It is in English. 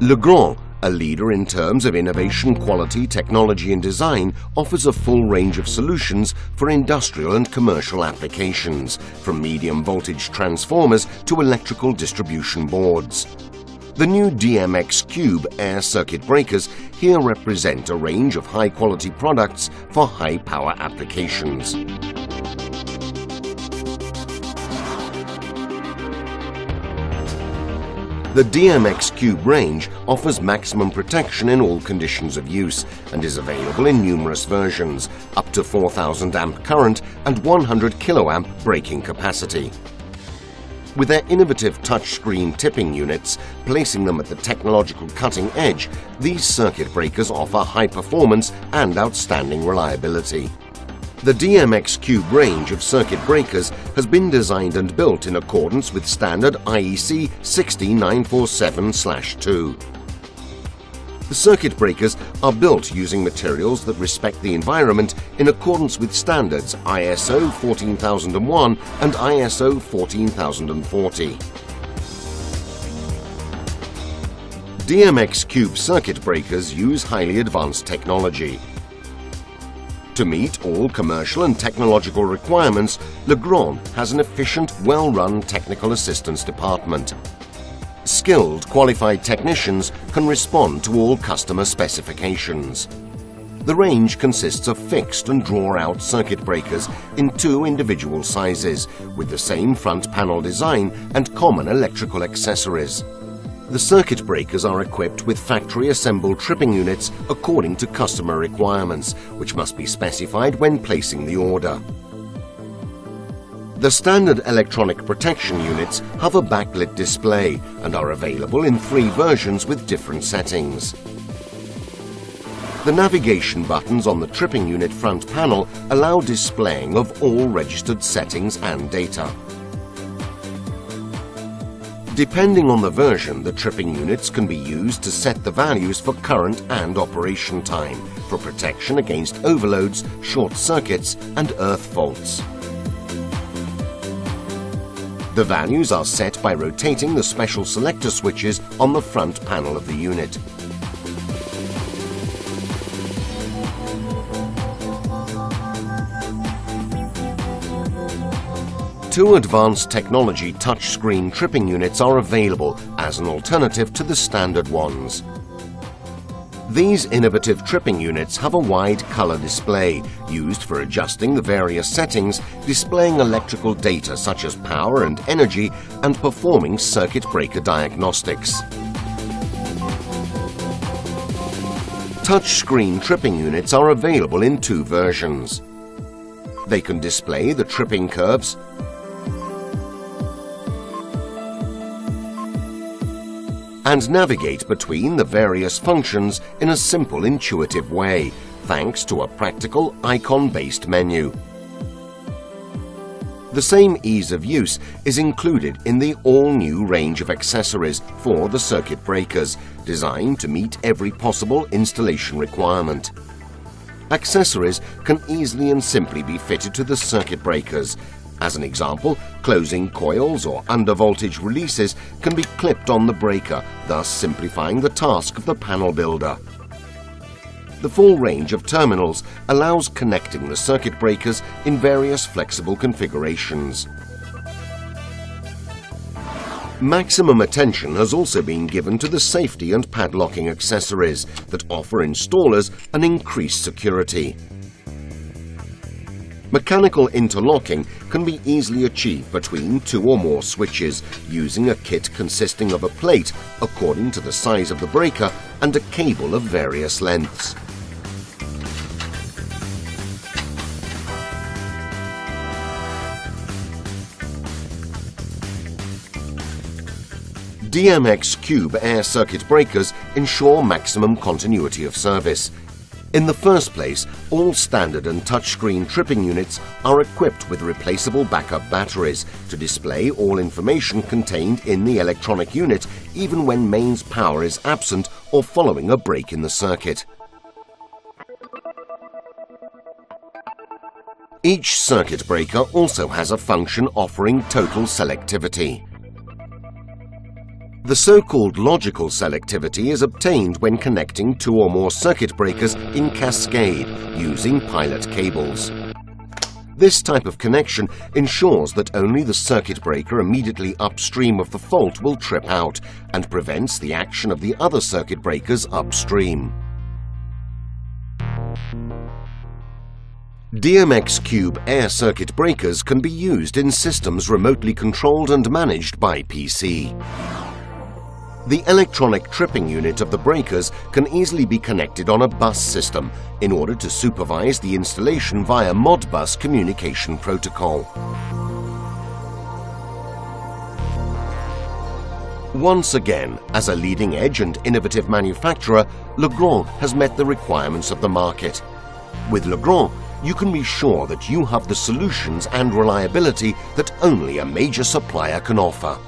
Legrand, a leader in terms of innovation, quality, technology and design, offers a full range of solutions for industrial and commercial applications, from medium voltage transformers to electrical distribution boards. The new DMX³ air circuit breakers here represent a range of high-quality products for high-power applications. The DMX³ range offers maximum protection in all conditions of use and is available in numerous versions, up to 4000 amp current and 100 kiloamp braking capacity. With their innovative touchscreen tipping units, placing them at the technological cutting edge, these circuit breakers offer high performance and outstanding reliability. The DMX³ range of circuit breakers has been designed and built in accordance with standard IEC 60947/2. The circuit breakers are built using materials that respect the environment in accordance with standards ISO 14001 and ISO 14040. DMX³ circuit breakers use highly advanced technology. To meet all commercial and technological requirements, Legrand has an efficient, well-run technical assistance department. Skilled, qualified technicians can respond to all customer specifications. The range consists of fixed and draw-out circuit breakers in two individual sizes, with the same front panel design and common electrical accessories. The circuit breakers are equipped with factory-assembled tripping units according to customer requirements, which must be specified when placing the order. The standard electronic protection units have a backlit display and are available in 3 versions with different settings. The navigation buttons on the tripping unit front panel allow displaying of all registered settings and data. Depending on the version, the tripping units can be used to set the values for current and operation time, for protection against overloads, short circuits and earth faults. The values are set by rotating the special selector switches on the front panel of the unit. Two advanced technology touchscreen tripping units are available as an alternative to the standard ones. These innovative tripping units have a wide color display used for adjusting the various settings, displaying electrical data such as power and energy, and performing circuit breaker diagnostics. Touchscreen tripping units are available in 2 versions. They can display the tripping curves, and navigate between the various functions in a simple, intuitive way, thanks to a practical icon-based menu. The same ease of use is included in the all-new range of accessories for the circuit breakers, designed to meet every possible installation requirement. Accessories can easily and simply be fitted to the circuit breakers. As an example, closing coils or undervoltage releases can be clipped on the breaker, thus simplifying the task of the panel builder. The full range of terminals allows connecting the circuit breakers in various flexible configurations. Maximum attention has also been given to the safety and padlocking accessories that offer installers an increased security. Mechanical interlocking can be easily achieved between 2 or more switches using a kit consisting of a plate according to the size of the breaker and a cable of various lengths. DMX³ air circuit breakers ensure maximum continuity of service. In the first place, all standard and touchscreen tripping units are equipped with replaceable backup batteries to display all information contained in the electronic unit, even when mains power is absent or following a break in the circuit. Each circuit breaker also has a function offering total selectivity. The so-called logical selectivity is obtained when connecting two or more circuit breakers in cascade using pilot cables. This type of connection ensures that only the circuit breaker immediately upstream of the fault will trip out and prevents the action of the other circuit breakers upstream. DMX³ air circuit breakers can be used in systems remotely controlled and managed by PC. The electronic tripping unit of the breakers can easily be connected on a bus system in order to supervise the installation via Modbus communication protocol. Once again, as a leading-edge and innovative manufacturer, Legrand has met the requirements of the market. With Legrand, you can be sure that you have the solutions and reliability that only a major supplier can offer.